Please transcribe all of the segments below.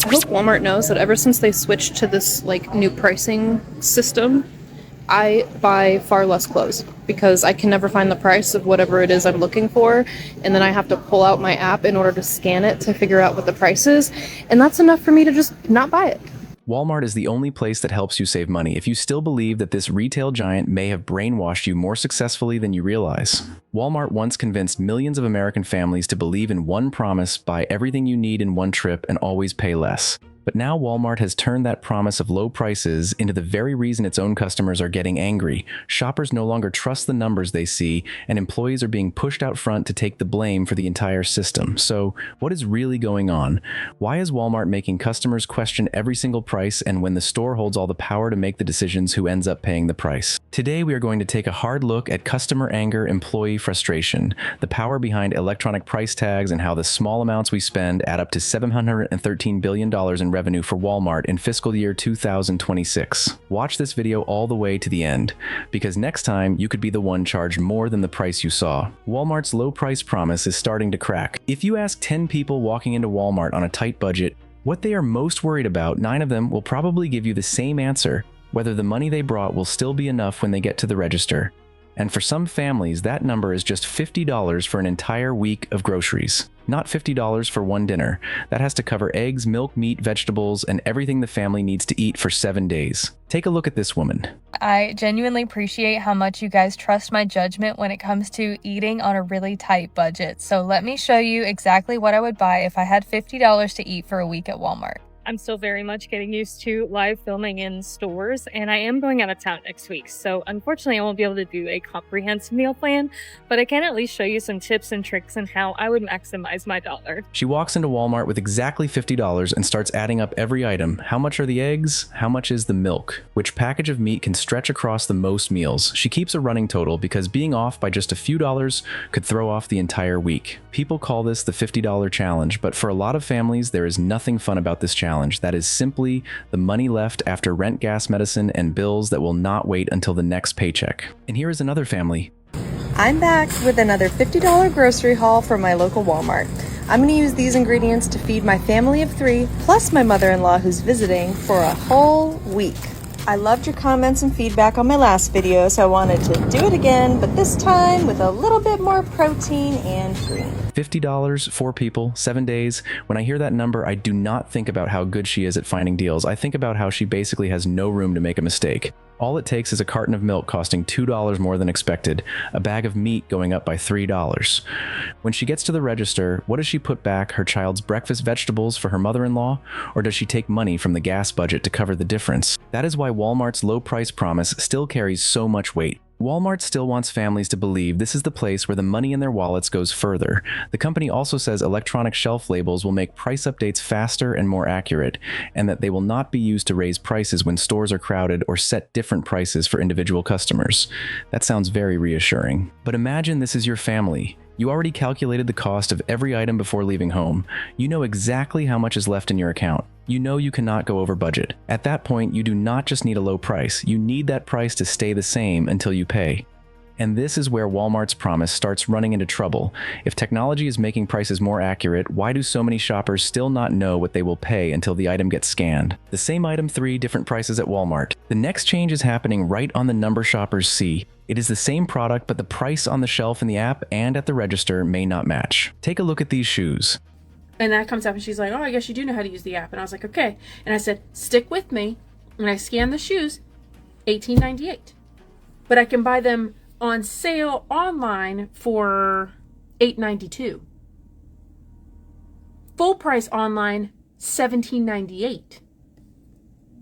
I hope Walmart knows that ever since they switched to this like new pricing system, I buy far less clothes because I can never find the price of whatever it is I'm looking for, and then I have to pull out my app in order to scan it to figure out what the price is, and that's enough for me to just not buy it. Walmart is the only place that helps you save money if you still believe that this retail giant may have brainwashed you more successfully than you realize. Walmart once convinced millions of American families to believe in one promise: buy everything you need in one trip and always pay less. But now Walmart has turned that promise of low prices into the very reason its own customers are getting angry. Shoppers no longer trust the numbers they see, and employees are being pushed out front to take the blame for the entire system. So, what is really going on? Why is Walmart making customers question every single price, and when the store holds all the power to make the decisions, who ends up paying the price? Today, we are going to take a hard look at customer anger, employee frustration, the power behind electronic price tags, and how the small amounts we spend add up to $713 billion in revenue for Walmart in fiscal year 2026. Watch this video all the way to the end, because next time you could be the one charged more than the price you saw. Walmart's low price promise is starting to crack. If you ask 10 people walking into Walmart on a tight budget what they are most worried about, 9 of them will probably give you the same answer: whether the money they brought will still be enough when they get to the register. And for some families, that number is just $50 for an entire week of groceries. Not $50 for one dinner. That has to cover eggs, milk, meat, vegetables, and everything the family needs to eat for 7 days. Take a look at this woman. I genuinely appreciate how much you guys trust my judgment when it comes to eating on a really tight budget. So let me show you exactly what I would buy if I had $50 to eat for a week at Walmart. I'm still very much getting used to live filming in stores, and I am going out of town next week. So unfortunately, I won't be able to do a comprehensive meal plan, but I can at least show you some tips and tricks on how I would maximize my dollar. She walks into Walmart with exactly $50 and starts adding up every item. How much are the eggs? How much is the milk? Which package of meat can stretch across the most meals? She keeps a running total because being off by just a few dollars could throw off the entire week. People call this the $50 challenge, but for a lot of families, there is nothing fun about this challenge. That is simply the money left after rent, gas, medicine, and bills that will not wait until the next paycheck. And here is another family. I'm back with another $50 grocery haul from my local Walmart. I'm going to use these ingredients to feed my family of 3, plus my mother-in-law who's visiting, for a whole week. I loved your comments and feedback on my last video, so I wanted to do it again, but this time with a little bit more protein and green. $50, 4 people, 7 days. When I hear that number, I do not think about how good she is at finding deals. I think about how she basically has no room to make a mistake. All it takes is a carton of milk costing $2 more than expected, a bag of meat going up by $3. When she gets to the register, what does she put back? Her child's breakfast vegetables for her mother-in-law? Or does she take money from the gas budget to cover the difference? That is why Walmart's low price promise still carries so much weight. Walmart still wants families to believe this is the place where the money in their wallets goes further. The company also says electronic shelf labels will make price updates faster and more accurate, and that they will not be used to raise prices when stores are crowded or set different prices for individual customers. That sounds very reassuring. But imagine this is your family. You already calculated the cost of every item before leaving home. You know exactly how much is left in your account. You know you cannot go over budget. At that point, you do not just need a low price. You need that price to stay the same until you pay. And this is where Walmart's promise starts running into trouble. If technology is making prices more accurate, why do so many shoppers still not know what they will pay until the item gets scanned? The same item, 3 different prices at Walmart. The next change is happening right on the number shoppers see. It is the same product, but the price on the shelf in the app and at the register may not match. Take a look at these shoes. And that comes up and she's like, oh, I guess you do know how to use the app. And I was like, okay. And I said, stick with me. And I scanned the shoes, $18.98. But I can buy them on sale online for $8.92. Full price online, $17.98.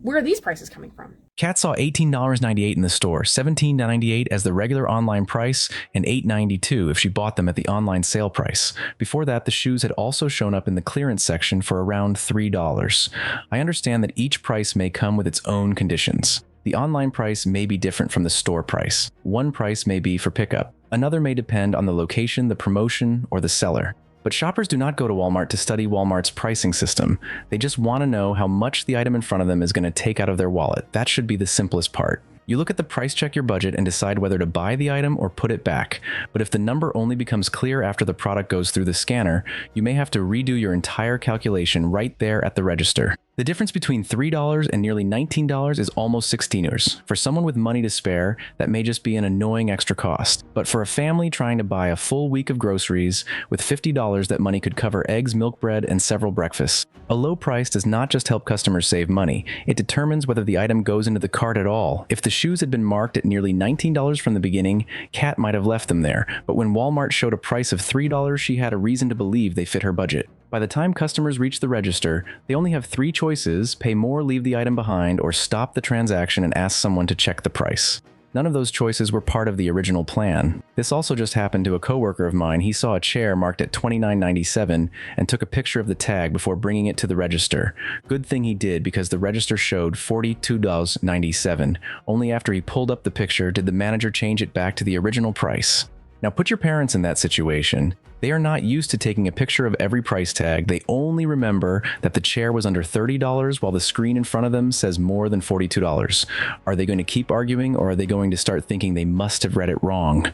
Where are these prices coming from? Kat saw $18.98 in the store, $17.98 as the regular online price, and $8.92 if she bought them at the online sale price. Before that, the shoes had also shown up in the clearance section for around $3. I understand that each price may come with its own conditions. The online price may be different from the store price. One price may be for pickup. Another may depend on the location, the promotion, or the seller. But shoppers do not go to Walmart to study Walmart's pricing system. They just want to know how much the item in front of them is going to take out of their wallet. That should be the simplest part. You look at the price, check your budget, and decide whether to buy the item or put it back. But if the number only becomes clear after the product goes through the scanner, you may have to redo your entire calculation right there at the register. The difference between $3 and nearly $19 is almost $16. For someone with money to spare, that may just be an annoying extra cost. But for a family trying to buy a full week of groceries, with $50 that money could cover eggs, milk, bread, and several breakfasts. A low price does not just help customers save money, it determines whether the item goes into the cart at all. If the shoes had been marked at nearly $19 from the beginning, Kat might have left them there, but when Walmart showed a price of $3, she had a reason to believe they fit her budget. By the time customers reach the register, they only have 3 choices: pay more, leave the item behind, or stop the transaction and ask someone to check the price. None of those choices were part of the original plan. This also just happened to a coworker of mine. He saw a chair marked at $29.97 and took a picture of the tag before bringing it to the register. Good thing he did, because the register showed $42.97. Only after he pulled up the picture did the manager change it back to the original price. Now put your parents in that situation. They are not used to taking a picture of every price tag. They only remember that the chair was under $30 while the screen in front of them says more than $42. Are they going to keep arguing, or are they going to start thinking they must have read it wrong?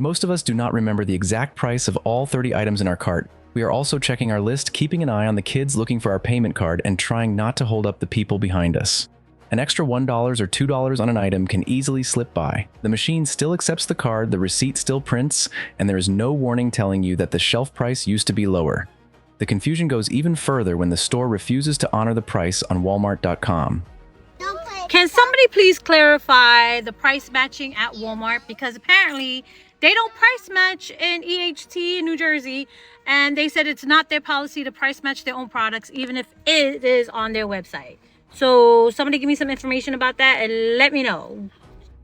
Most of us do not remember the exact price of all 30 items in our cart. We are also checking our list, keeping an eye on the kids looking for our payment card, and trying not to hold up the people behind us. An extra $1 or $2 on an item can easily slip by. The machine still accepts the card, the receipt still prints, and there is no warning telling you that the shelf price used to be lower. The confusion goes even further when the store refuses to honor the price on Walmart.com. Can somebody please clarify the price matching at Walmart? Because apparently they don't price match in EHT in New Jersey, and they said it's not their policy to price match their own products, even if it is on their website. So somebody give me some information about that and let me know.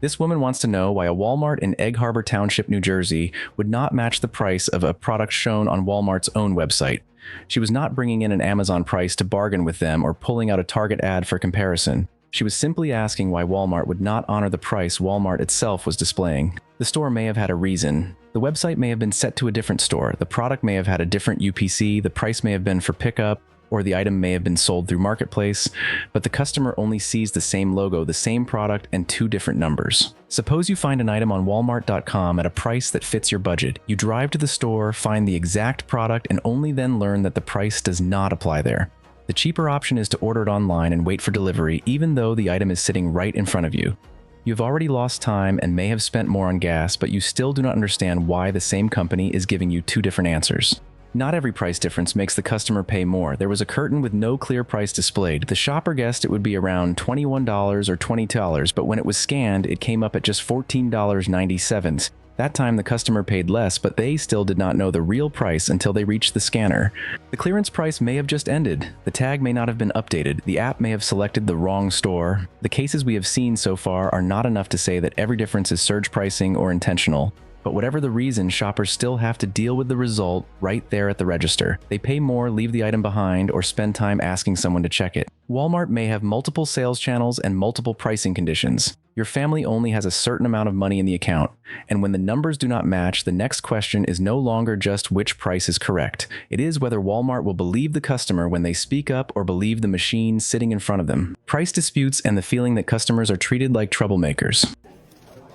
This woman wants to know why a Walmart in Egg Harbor Township, New Jersey would not match the price of a product shown on Walmart's own website. She was not bringing in an Amazon price to bargain with them or pulling out a Target ad for comparison. She was simply asking why Walmart would not honor the price Walmart itself was displaying. The store may have had a reason. The website may have been set to a different store. The product may have had a different UPC. The price may have been for pickup, or the item may have been sold through Marketplace, but the customer only sees the same logo, the same product, and 2 different numbers. Suppose you find an item on Walmart.com at a price that fits your budget. You drive to the store, find the exact product, and only then learn that the price does not apply there. The cheaper option is to order it online and wait for delivery, even though the item is sitting right in front of you. You've already lost time and may have spent more on gas, but you still do not understand why the same company is giving you 2 different answers. Not every price difference makes the customer pay more. There was a curtain with no clear price displayed. The shopper guessed it would be around $21 or $20, but when it was scanned, it came up at just $14.97. That time the customer paid less, but they still did not know the real price until they reached the scanner. The clearance price may have just ended. The tag may not have been updated. The app may have selected the wrong store. The cases we have seen so far are not enough to say that every difference is surge pricing or intentional. But whatever the reason, shoppers still have to deal with the result right there at the register. They pay more, leave the item behind, or spend time asking someone to check it. Walmart may have multiple sales channels and multiple pricing conditions. Your family only has a certain amount of money in the account, and when the numbers do not match, the next question is no longer just which price is correct. It is whether Walmart will believe the customer when they speak up or believe the machine sitting in front of them. Price disputes and the feeling that customers are treated like troublemakers.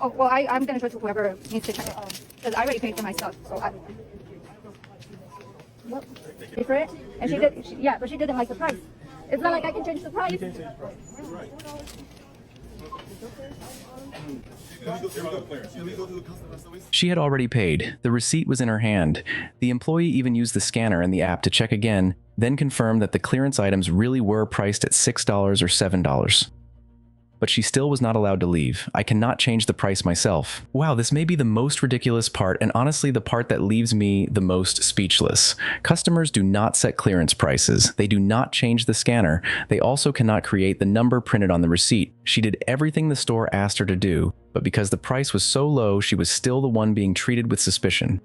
Oh, well, I'm going to go to whoever needs to check it because I already paid for my stuff. So What? Pay for it? And she did, yeah, but she didn't like the price. It's not like I can change the price. She had already paid. The receipt was in her hand. The employee even used the scanner and the app to check again, then confirmed that the clearance items really were priced at $6 or $7. But she still was not allowed to leave. I cannot change the price myself. Wow, this may be the most ridiculous part, and honestly the part that leaves me the most speechless. Customers do not set clearance prices. They do not change the scanner. They also cannot create the number printed on the receipt. She did everything the store asked her to do, but because the price was so low, she was still the one being treated with suspicion.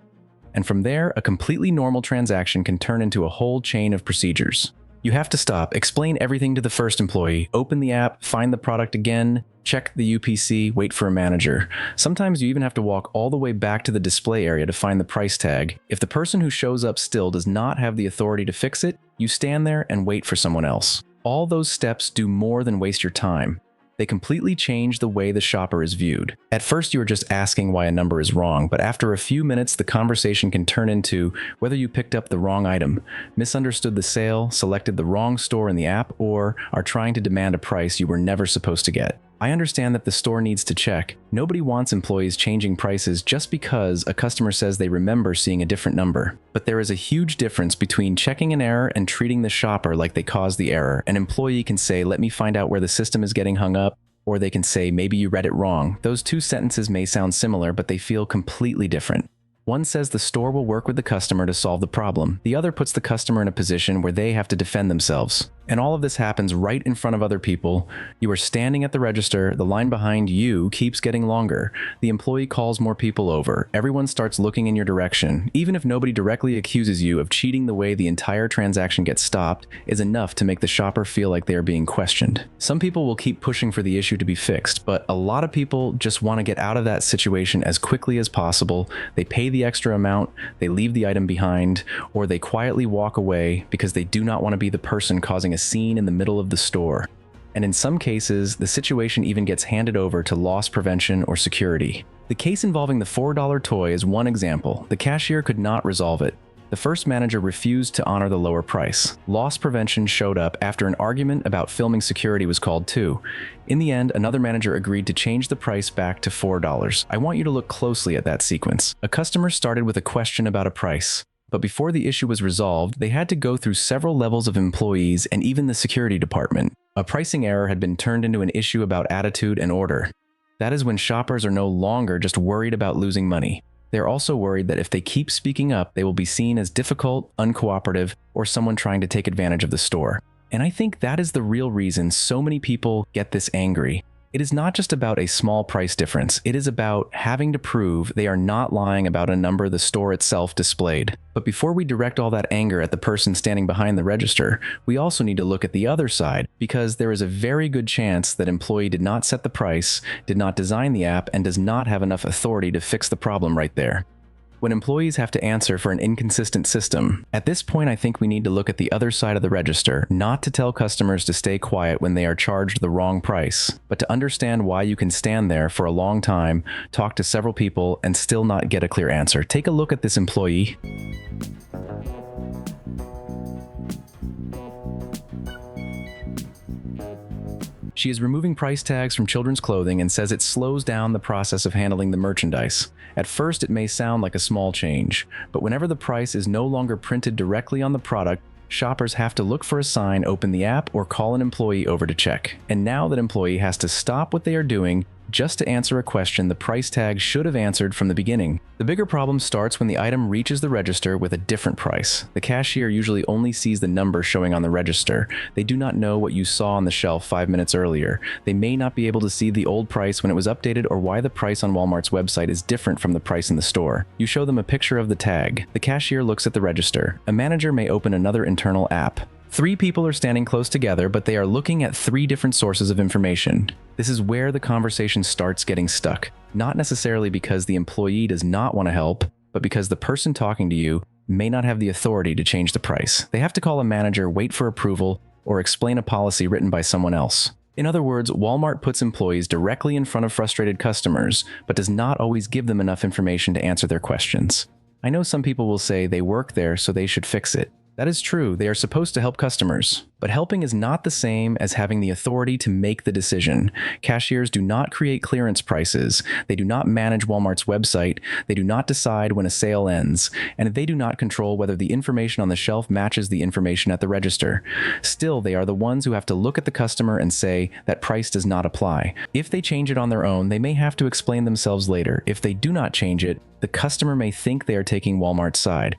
And from there, a completely normal transaction can turn into a whole chain of procedures. You have to stop, explain everything to the first employee, open the app, find the product again, check the UPC, wait for a manager. Sometimes you even have to walk all the way back to the display area to find the price tag. If the person who shows up still does not have the authority to fix it, you stand there and wait for someone else. All those steps do more than waste your time. They completely change the way the shopper is viewed. At first, you are just asking why a number is wrong, but after a few minutes, the conversation can turn into whether you picked up the wrong item, misunderstood the sale, selected the wrong store in the app, or are trying to demand a price you were never supposed to get. I understand that the store needs to check. Nobody wants employees changing prices just because a customer says they remember seeing a different number. But there is a huge difference between checking an error and treating the shopper like they caused the error. An employee can say, "Let me find out where the system is getting hung up," or they can say, "Maybe you read it wrong." Those two sentences may sound similar, but they feel completely different. One says the store will work with the customer to solve the problem. The other puts the customer in a position where they have to defend themselves. And all of this happens right in front of other people. You are standing at the register, the line behind you keeps getting longer. The employee calls more people over. Everyone starts looking in your direction. Even if nobody directly accuses you of cheating, the way the entire transaction gets stopped is enough to make the shopper feel like they are being questioned. Some people will keep pushing for the issue to be fixed, but a lot of people just want to get out of that situation as quickly as possible. They pay the extra amount, they leave the item behind, or they quietly walk away because they do not want to be the person causing a scene in the middle of the store. And in some cases, the situation even gets handed over to loss prevention or security. The case involving the $4 toy is one example. The cashier could not resolve it. The first manager refused to honor the lower price. Loss prevention showed up after an argument about filming security was called too. In the end, another manager agreed to change the price back to $4. I want you to look closely at that sequence. A customer started with a question about a price. But before the issue was resolved, they had to go through several levels of employees and even the security department. A pricing error had been turned into an issue about attitude and order. That is when shoppers are no longer just worried about losing money. They're also worried that if they keep speaking up, they will be seen as difficult, uncooperative, or someone trying to take advantage of the store. And I think that is the real reason so many people get this angry. It is not just about a small price difference. It is about having to prove they are not lying about a number the store itself displayed. But before we direct all that anger at the person standing behind the register, we also need to look at the other side, because there is a very good chance that employee did not set the price, did not design the app, and does not have enough authority to fix the problem right there. When employees have to answer for an inconsistent system, at this point I think we need to look at the other side of the register, not to tell customers to stay quiet when they are charged the wrong price, but to understand why you can stand there for a long time, talk to several people, and still not get a clear answer. Take a look at this employee. She is removing price tags from children's clothing and says it slows down the process of handling the merchandise. At first, it may sound like a small change, but whenever the price is no longer printed directly on the product, shoppers have to look for a sign, open the app, or call an employee over to check. And now that employee has to stop what they are doing just to answer a question the price tag should have answered from the beginning. The bigger problem starts when the item reaches the register with a different price. The cashier usually only sees the number showing on the register. They do not know what you saw on the shelf 5 minutes earlier. They may not be able to see the old price when it was updated, or why the price on Walmart's website is different from the price in the store. You show them a picture of the tag. The cashier looks at the register. A manager may open another internal app. 3 people are standing close together, but they are looking at 3 different sources of information. This is where the conversation starts getting stuck. Not necessarily because the employee does not want to help, but because the person talking to you may not have the authority to change the price. They have to call a manager, wait for approval, or explain a policy written by someone else. In other words, Walmart puts employees directly in front of frustrated customers, but does not always give them enough information to answer their questions. I know some people will say they work there, so they should fix it. That is true, they are supposed to help customers. But helping is not the same as having the authority to make the decision. Cashiers do not create clearance prices, they do not manage Walmart's website, they do not decide when a sale ends, and they do not control whether the information on the shelf matches the information at the register. Still, they are the ones who have to look at the customer and say that price does not apply. If they change it on their own, they may have to explain themselves later. If they do not change it, the customer may think they are taking Walmart's side.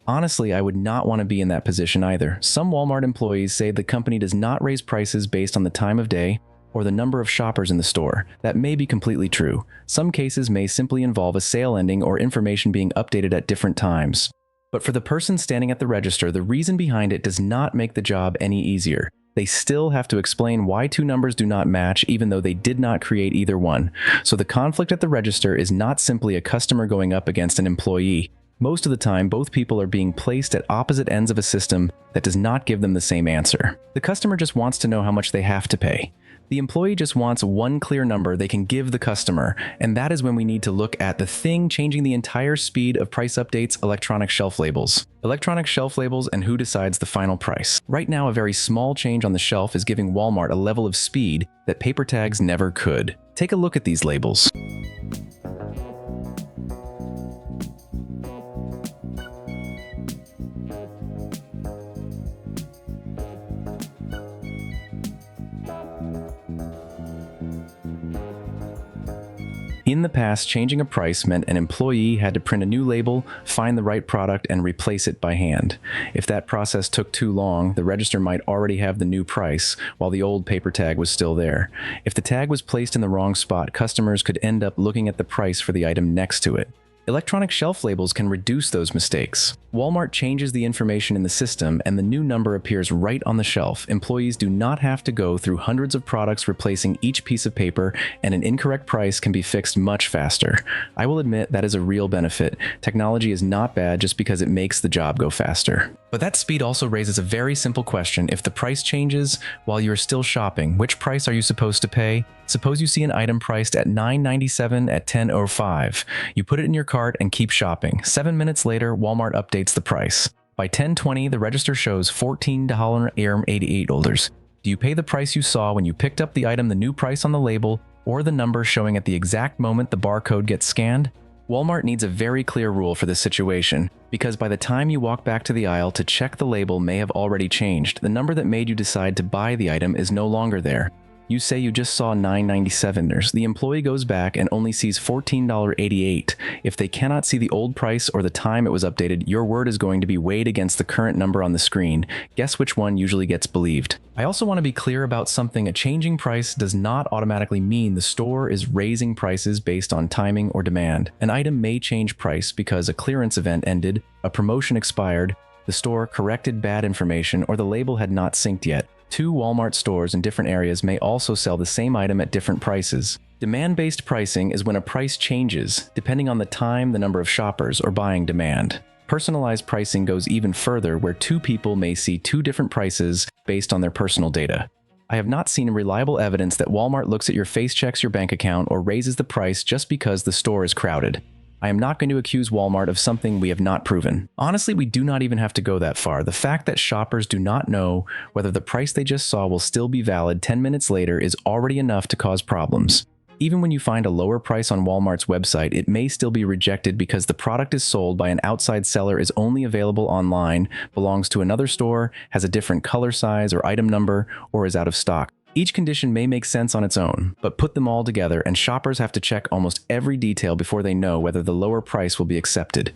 Honestly, I would not want to be in that position either. Some Walmart employees say the company does not raise prices based on the time of day or the number of shoppers in the store. That may be completely true. Some cases may simply involve a sale ending or information being updated at different times. But for the person standing at the register, the reason behind it does not make the job any easier. They still have to explain why 2 numbers do not match even though they did not create either one. So the conflict at the register is not simply a customer going up against an employee. Most of the time, both people are being placed at opposite ends of a system that does not give them the same answer. The customer just wants to know how much they have to pay. The employee just wants one clear number they can give the customer, and that is when we need to look at the thing changing the entire speed of price updates: electronic shelf labels. Electronic shelf labels and who decides the final price. Right now, a very small change on the shelf is giving Walmart a level of speed that paper tags never could. Take a look at these labels. In the past, changing a price meant an employee had to print a new label, find the right product, and replace it by hand. If that process took too long, the register might already have the new price, while the old paper tag was still there. If the tag was placed in the wrong spot, customers could end up looking at the price for the item next to it. Electronic shelf labels can reduce those mistakes. Walmart changes the information in the system and the new number appears right on the shelf. Employees do not have to go through hundreds of products replacing each piece of paper, and an incorrect price can be fixed much faster. I will admit that is a real benefit. Technology is not bad just because it makes the job go faster. But that speed also raises a very simple question. If the price changes while you're still shopping, which price are you supposed to pay? Suppose you see an item priced at $9.97 at $10.05. You put it in your cart and keep shopping. 7 minutes later, Walmart updates the price. By 10:20, the register shows $14.88. Do you pay the price you saw when you picked up the item, the new price on the label, or the number showing at the exact moment the barcode gets scanned? Walmart needs a very clear rule for this situation, because by the time you walk back to the aisle to check, the label may have already changed. The number that made you decide to buy the item is no longer there. You say you just saw $9.97. The employee goes back and only sees $14.88. If they cannot see the old price or the time it was updated, your word is going to be weighed against the current number on the screen. Guess which one usually gets believed. I also want to be clear about something. A changing price does not automatically mean the store is raising prices based on timing or demand. An item may change price because a clearance event ended, a promotion expired, the store corrected bad information, or the label had not synced yet. Two Walmart stores in different areas may also sell the same item at different prices. Demand-based pricing is when a price changes, depending on the time, the number of shoppers, or buying demand. Personalized pricing goes even further, where two people may see two different prices based on their personal data. I have not seen reliable evidence that Walmart looks at your face, checks your bank account, or raises the price just because the store is crowded. I am not going to accuse Walmart of something we have not proven. Honestly, we do not even have to go that far. The fact that shoppers do not know whether the price they just saw will still be valid 10 minutes later is already enough to cause problems. Even when you find a lower price on Walmart's website, it may still be rejected because the product is sold by an outside seller, is only available online, belongs to another store, has a different color, size, or item number, or is out of stock. Each condition may make sense on its own, but put them all together and shoppers have to check almost every detail before they know whether the lower price will be accepted.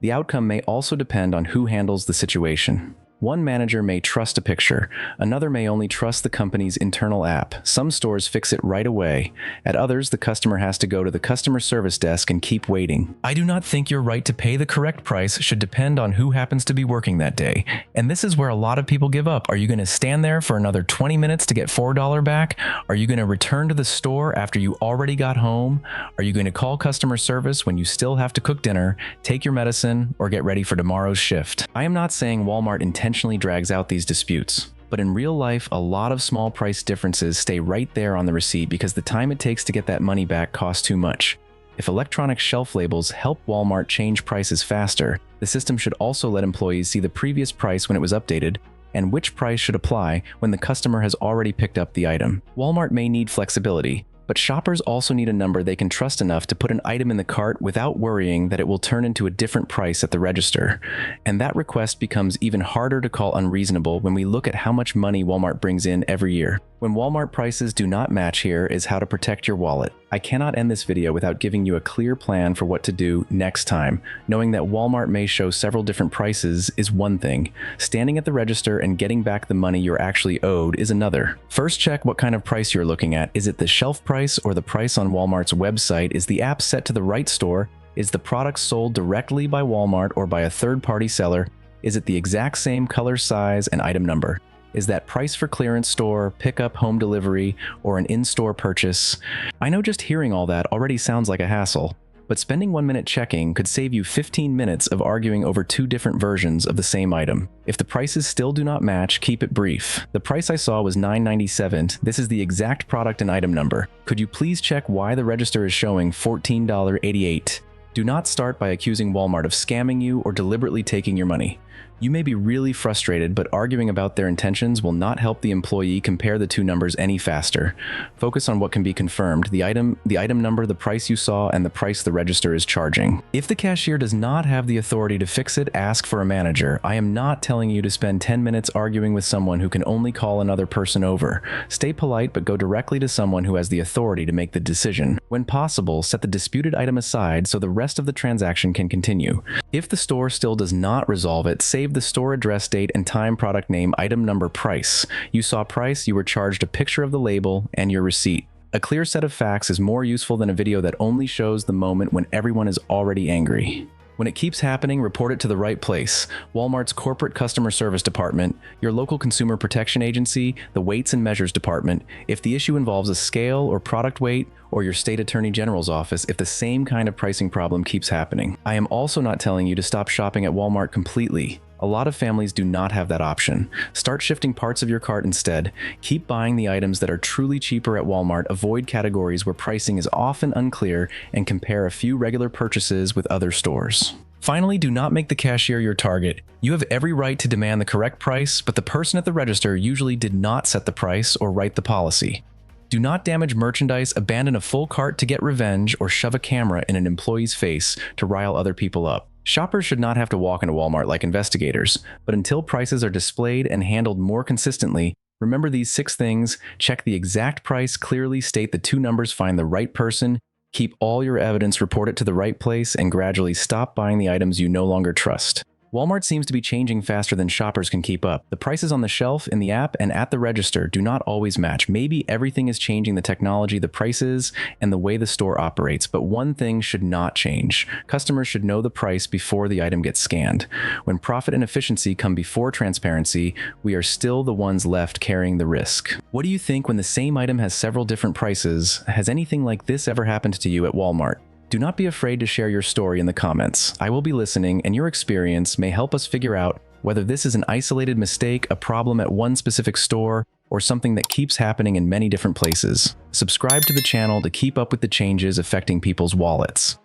The outcome may also depend on who handles the situation. One manager may trust a picture, another may only trust the company's internal app. Some stores fix it right away. At others, the customer has to go to the customer service desk and keep waiting. I do not think your right to pay the correct price should depend on who happens to be working that day. And this is where a lot of people give up. Are you going to stand there for another 20 minutes to get $4 back? Are you going to return to the store after you already got home? Are you going to call customer service when you still have to cook dinner, take your medicine, or get ready for tomorrow's shift? I am not saying Walmart intentionally drags out these disputes, but in real life, a lot of small price differences stay right there on the receipt because the time it takes to get that money back costs too much. If electronic shelf labels help Walmart change prices faster, the system should also let employees see the previous price when it was updated and which price should apply when the customer has already picked up the item. Walmart may need flexibility, but shoppers also need a number they can trust enough to put an item in the cart without worrying that it will turn into a different price at the register. And that request becomes even harder to call unreasonable when we look at how much money Walmart brings in every year. When Walmart prices do not match, here is how to protect your wallet. I cannot end this video without giving you a clear plan for what to do next time. Knowing that Walmart may show several different prices is one thing. Standing at the register and getting back the money you're actually owed is another. First, check what kind of price you're looking at. Is it the shelf price or the price on Walmart's website? Is the app set to the right store? Is the product sold directly by Walmart or by a third-party seller? Is it the exact same color, size, and item number? Is that price for clearance store, pickup, home delivery, or an in-store purchase? I know just hearing all that already sounds like a hassle. But spending 1 minute checking could save you 15 minutes of arguing over 2 different versions of the same item. If the prices still do not match, keep it brief. The price I saw was $9.97. This is the exact product and item number. Could you please check why the register is showing $14.88? Do not start by accusing Walmart of scamming you or deliberately taking your money. You may be really frustrated, but arguing about their intentions will not help the employee compare the 2 numbers any faster. Focus on what can be confirmed, the item number, the price you saw, and the price the register is charging. If the cashier does not have the authority to fix it, ask for a manager. I am not telling you to spend 10 minutes arguing with someone who can only call another person over. Stay polite, but go directly to someone who has the authority to make the decision. When possible, set the disputed item aside so the rest of the transaction can continue. If the store still does not resolve it, save the store address, date, and time, product name, item number, price. You saw price, you were charged a picture of the label, and your receipt. A clear set of facts is more useful than a video that only shows the moment when everyone is already angry. When it keeps happening, report it to the right place. Walmart's corporate customer service department, your local consumer protection agency, the weights and measures department, if the issue involves a scale or product weight, or your state attorney general's office if the same kind of pricing problem keeps happening. I am also not telling you to stop shopping at Walmart completely. A lot of families do not have that option. Start shifting parts of your cart instead. Keep buying the items that are truly cheaper at Walmart, avoid categories where pricing is often unclear, and compare a few regular purchases with other stores. Finally, do not make the cashier your target. You have every right to demand the correct price, but the person at the register usually did not set the price or write the policy. Do not damage merchandise, abandon a full cart to get revenge, or shove a camera in an employee's face to rile other people up. Shoppers should not have to walk into Walmart like investigators, but until prices are displayed and handled more consistently, remember these 6 things: check the exact price clearly, state the 2 numbers, find the right person, keep all your evidence, report it to the right place, and gradually stop buying the items you no longer trust. Walmart seems to be changing faster than shoppers can keep up. The prices on the shelf, in the app, and at the register do not always match. Maybe everything is changing: the technology, the prices, and the way the store operates. But one thing should not change. Customers should know the price before the item gets scanned. When profit and efficiency come before transparency, we are still the ones left carrying the risk. What do you think when the same item has several different prices? Has anything like this ever happened to you at Walmart? Do not be afraid to share your story in the comments. I will be listening, and your experience may help us figure out whether this is an isolated mistake, a problem at one specific store, or something that keeps happening in many different places. Subscribe to the channel to keep up with the changes affecting people's wallets.